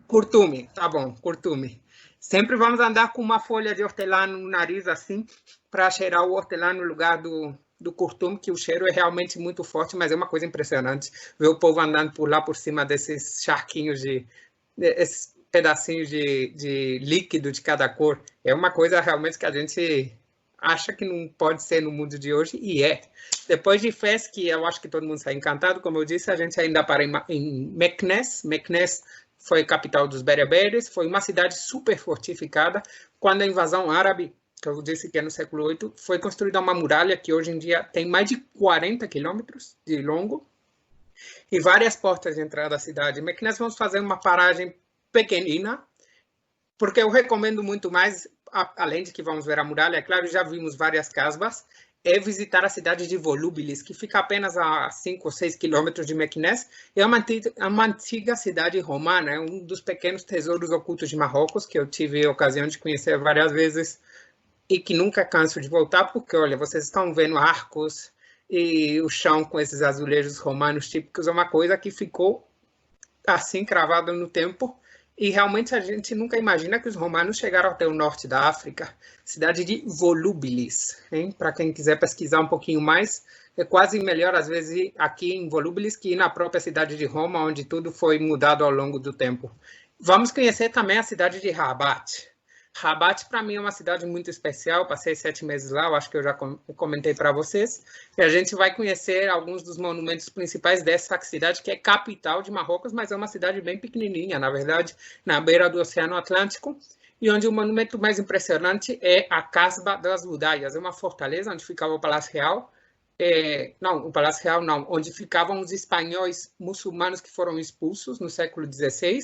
Curtume, tá bom, curtume. Sempre vamos andar com uma folha de hortelã no nariz, assim, para cheirar o hortelã no lugar do curtume, que o cheiro é realmente muito forte, mas é uma coisa impressionante ver o povo andando por lá por cima desses charquinhos esses pedacinhos de líquido de cada cor. É uma coisa realmente que a gente acha que não pode ser no mundo de hoje, e é. Depois de Fez, que eu acho que todo mundo está encantado, como eu disse, a gente ainda para em Meknès. Meknès foi capital dos bereberes, foi uma cidade super fortificada. Quando a invasão árabe, que eu disse que é no século VIII, foi construída uma muralha que hoje em dia tem mais de 40 quilômetros de longo e várias portas de entrada da cidade. Meknès, vamos fazer uma paragem pequenina, porque eu recomendo muito mais, além de que vamos ver a muralha, é claro, já vimos várias casbas, é visitar a cidade de Volubilis, que fica apenas a 5 ou 6 quilômetros de Meknès. É uma antiga cidade romana, é um dos pequenos tesouros ocultos de Marrocos, que eu tive a ocasião de conhecer várias vezes e que nunca canso de voltar, porque, olha, vocês estão vendo arcos e o chão com esses azulejos romanos típicos, é uma coisa que ficou assim cravada no tempo. E realmente a gente nunca imagina que os romanos chegaram até o norte da África. Cidade de Volubilis, para quem quiser pesquisar um pouquinho mais, é quase melhor às vezes ir aqui em Volubilis que ir na própria cidade de Roma, onde tudo foi mudado ao longo do tempo. Vamos conhecer também a cidade de Rabat. Rabat, para mim, é uma cidade muito especial. Passei 7 meses lá, eu acho que eu já comentei para vocês. E a gente vai conhecer alguns dos monumentos principais dessa cidade, que é capital de Marrocos, mas é uma cidade bem pequenininha, na verdade, na beira do Oceano Atlântico, e onde o monumento mais impressionante é a Casba das Ludaias. É uma fortaleza onde ficava o Palácio Real. Não, o Palácio Real não, onde ficavam os espanhóis muçulmanos que foram expulsos no século XVI.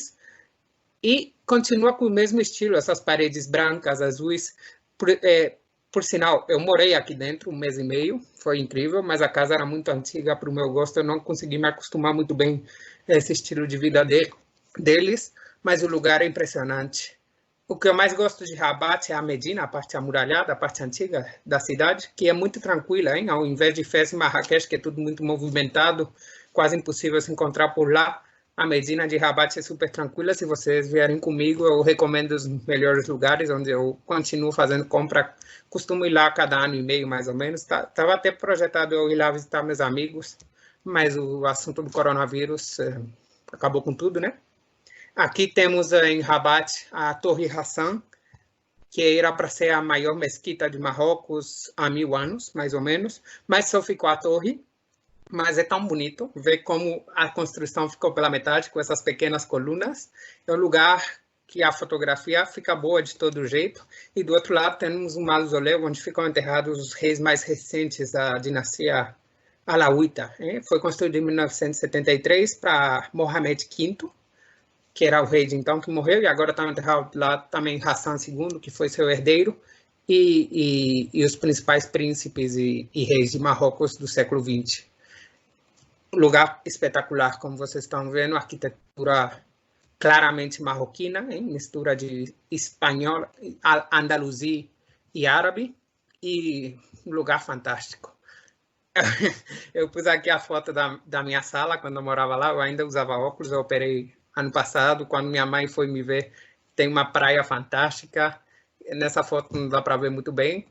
E continua com o mesmo estilo, essas paredes brancas, azuis. Por sinal, eu morei aqui dentro 1 mês e meio, foi incrível, mas a casa era muito antiga para o meu gosto, eu não consegui me acostumar muito bem a esse estilo de vida deles, mas o lugar é impressionante. O que eu mais gosto de Rabat é a Medina, a parte amuralhada, a parte antiga da cidade, que é muito tranquila, hein? Ao invés de Fez e Marrakech, que é tudo muito movimentado, quase impossível se encontrar por lá. A Medina de Rabat é super tranquila. Se vocês vierem comigo, eu recomendo os melhores lugares onde eu continuo fazendo compra. Costumo ir lá a cada ano e meio, mais ou menos. Estava até projetado eu ir lá visitar meus amigos, mas o assunto do coronavírus acabou com tudo, né? Aqui temos em Rabat a Torre Hassan, que era para ser a maior mesquita de Marrocos há 1000 anos, mais ou menos, mas só ficou a torre. Mas é tão bonito ver como a construção ficou pela metade, com essas pequenas colunas. É um lugar que a fotografia fica boa de todo jeito. E do outro lado temos um mausoléu onde ficam enterrados os reis mais recentes da dinastia alauíta. Foi construído em 1973 para Mohamed V, que era o rei de então que morreu, e agora está enterrado lá também Hassan II, que foi seu herdeiro, e os principais príncipes e reis de Marrocos do século XX. Lugar espetacular, como vocês estão vendo, arquitetura claramente marroquina, mistura de espanhol, andaluzi e árabe, e um lugar fantástico. Eu pus aqui a foto da minha sala, quando eu morava lá, eu ainda usava óculos, eu operei ano passado, quando minha mãe foi me ver, tem uma praia fantástica, nessa foto não dá para ver muito bem,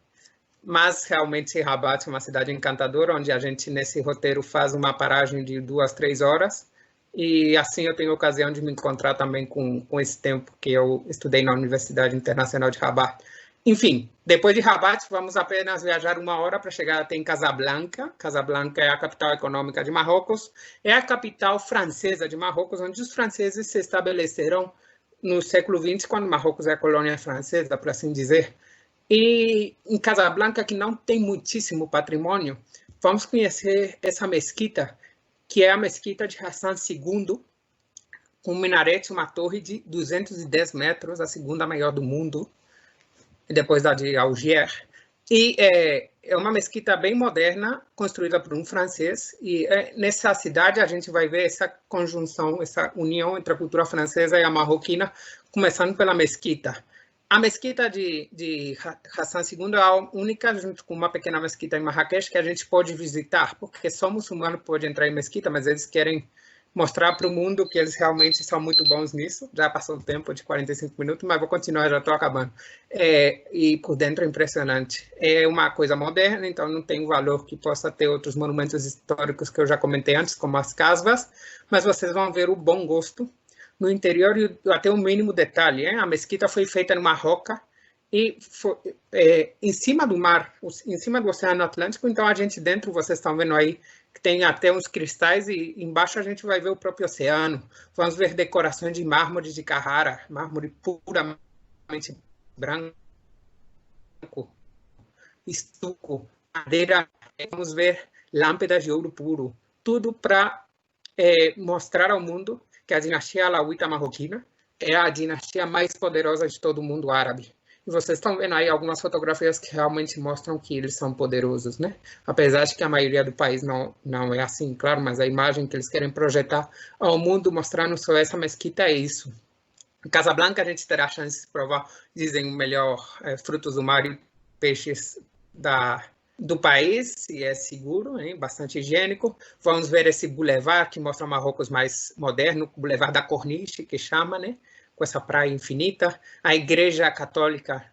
mas realmente Rabat é uma cidade encantadora, onde a gente, nesse roteiro, faz uma paragem de 2, 3 horas, e assim eu tenho a ocasião de me encontrar também com esse tempo que eu estudei na Universidade Internacional de Rabat. Enfim, depois de Rabat, vamos apenas viajar 1 hora para chegar até em Casablanca. Casablanca é a capital econômica de Marrocos, é a capital francesa de Marrocos, onde os franceses se estabeleceram no século XX, quando Marrocos é a colônia francesa, por assim dizer. E em Casablanca, que não tem muitíssimo patrimônio, vamos conhecer essa mesquita, que é a mesquita de Hassan II, com um minarete, uma torre de 210 metros, a segunda maior do mundo, depois da de Alger, e é uma mesquita bem moderna, construída por um francês, e nessa cidade a gente vai ver essa conjunção, essa união entre a cultura francesa e a marroquina, começando pela mesquita. A mesquita de Hassan II é a única, junto com uma pequena mesquita em Marrakech, que a gente pode visitar, porque só muçulmano pode entrar em mesquita, mas eles querem mostrar para o mundo que eles realmente são muito bons nisso. Já passou o tempo de 45 minutos, mas vou continuar, já estou acabando. E por dentro é impressionante. É uma coisa moderna, então não tem o valor que possa ter outros monumentos históricos que eu já comentei antes, como as casvas, mas vocês vão ver o bom gosto no interior e até o mínimo detalhe. A mesquita foi feita numa roca e foi, em cima do mar, em cima do Oceano Atlântico, então a gente dentro, vocês estão vendo aí, tem até uns cristais e embaixo a gente vai ver o próprio oceano. Vamos ver decorações de mármore de Carrara, mármore puramente branco, estuco, madeira. Vamos ver lâmpadas de ouro puro. Tudo para mostrar ao mundo que a dinastia alauíta marroquina é a dinastia mais poderosa de todo o mundo árabe. E vocês estão vendo aí algumas fotografias que realmente mostram que eles são poderosos, né? Apesar de que a maioria do país não é assim, claro, mas a imagem que eles querem projetar ao mundo mostrando só essa mesquita é isso. Em Casablanca a gente terá a chance de provar, dizem, o melhor frutos do mar e peixes do país, e é seguro, hein? Bastante higiênico. Vamos ver esse boulevard que mostra Marrocos mais moderno, o Boulevard da Corniche, que chama, né? Com essa praia infinita. A igreja católica,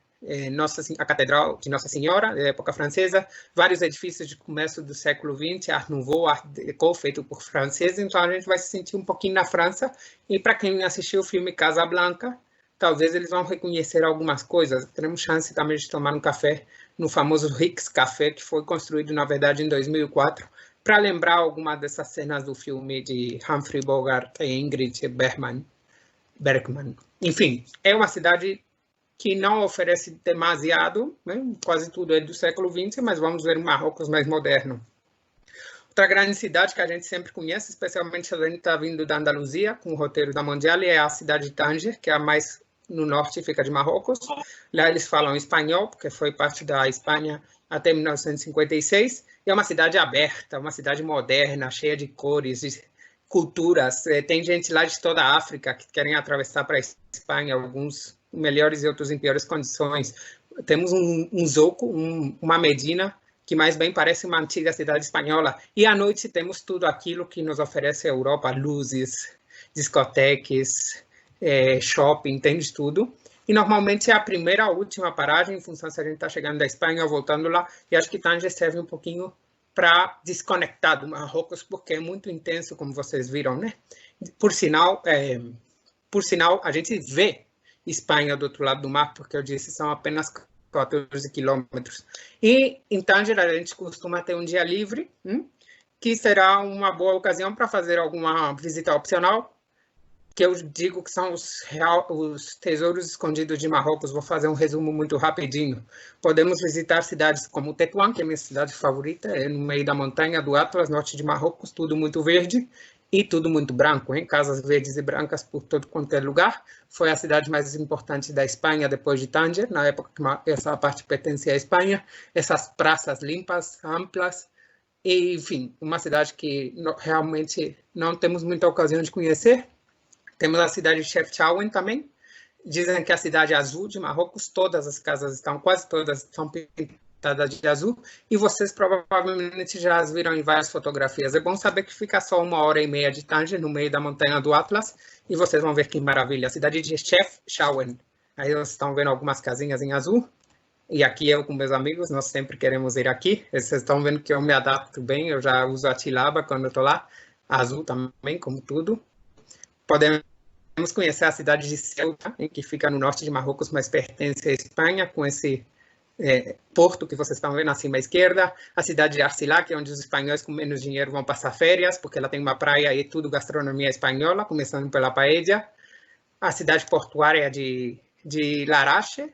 a Catedral de Nossa Senhora, da época francesa, vários edifícios de começo do século XX, Art Nouveau, Art Deco, feito por franceses, então a gente vai se sentir um pouquinho na França, e para quem assistiu o filme Casablanca, talvez eles vão reconhecer algumas coisas. Teremos chance também de tomar um café no famoso Rick's Café, que foi construído, na verdade, em 2004, para lembrar alguma dessas cenas do filme de Humphrey Bogart e Ingrid Bergman. Enfim, é uma cidade que não oferece demasiado, né? Quase tudo é do século XX, mas vamos ver um Marrocos mais moderno. Outra grande cidade que a gente sempre conhece, especialmente se a gente está vindo da Andaluzia, com o roteiro da Mondiale, é a cidade de Tanger, que é a mais no norte, fica de Marrocos. Lá eles falam espanhol, porque foi parte da Espanha até 1956. E é uma cidade aberta, uma cidade moderna, cheia de cores, de culturas. Tem gente lá de toda a África que querem atravessar para a Espanha, alguns em melhores e outros em piores condições. Temos um zoco, uma Medina, que mais bem parece uma antiga cidade espanhola. E à noite temos tudo aquilo que nos oferece a Europa, luzes, discotecas, shopping, tem de tudo. E normalmente é a primeira ou última paragem, em função se a gente está chegando da Espanha ou voltando lá, e acho que Tanger serve um pouquinho para desconectar do Marrocos, porque é muito intenso, como vocês viram, né? Por sinal, a gente vê Espanha do outro lado do mar, porque eu disse, são apenas 14 quilômetros. E em Tanger a gente costuma ter um dia livre, que será uma boa ocasião para fazer alguma visita opcional, que eu digo que são os tesouros escondidos de Marrocos. Vou fazer um resumo muito rapidinho. Podemos visitar cidades como Tétouan, que é a minha cidade favorita, é no meio da montanha do Atlas, norte de Marrocos, tudo muito verde e tudo muito branco, hein? Casas verdes e brancas por todo quanto é lugar. Foi a cidade mais importante da Espanha depois de Tanger, na época que essa parte pertencia à Espanha. Essas praças limpas, amplas, e, enfim, uma cidade que realmente não temos muita ocasião de conhecer. Temos a cidade de Chefchaouen também. Dizem que a cidade azul de Marrocos, todas as casas quase todas estão pintadas pintada de azul, e vocês provavelmente já as viram em várias fotografias. É bom saber que fica só 1h30 de Tanger, no meio da montanha do Atlas, e vocês vão ver que maravilha. A cidade de Chefchaouen. Aí vocês estão vendo algumas casinhas em azul, e aqui eu com meus amigos, nós sempre queremos ir aqui. Vocês estão vendo que eu me adapto bem, eu já uso a tilaba quando eu estou lá, azul também, como tudo. Podemos conhecer a cidade de Ceuta, que fica no norte de Marrocos, mas pertence à Espanha, com esse porto que vocês estão vendo acima à esquerda. A cidade de Arcilá, que é onde os espanhóis com menos dinheiro vão passar férias, porque ela tem uma praia e tudo gastronomia espanhola, começando pela paella. A cidade portuária de Larache,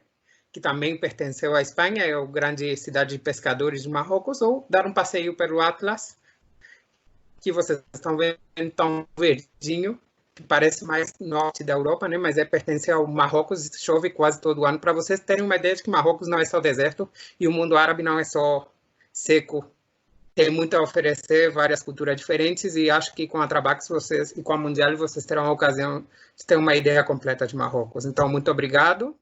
que também pertenceu à Espanha, é a grande cidade de pescadores de Marrocos, ou dar um passeio pelo Atlas, que vocês estão vendo tão verdinho, que parece mais norte da Europa, né? Mas pertence ao Marrocos, chove quase todo ano. Para vocês terem uma ideia de que Marrocos não é só deserto e o mundo árabe não é só seco. Tem muito a oferecer, várias culturas diferentes, e acho que com a Trabax vocês e com a Mundial vocês terão a ocasião de ter uma ideia completa de Marrocos. Então, muito obrigado.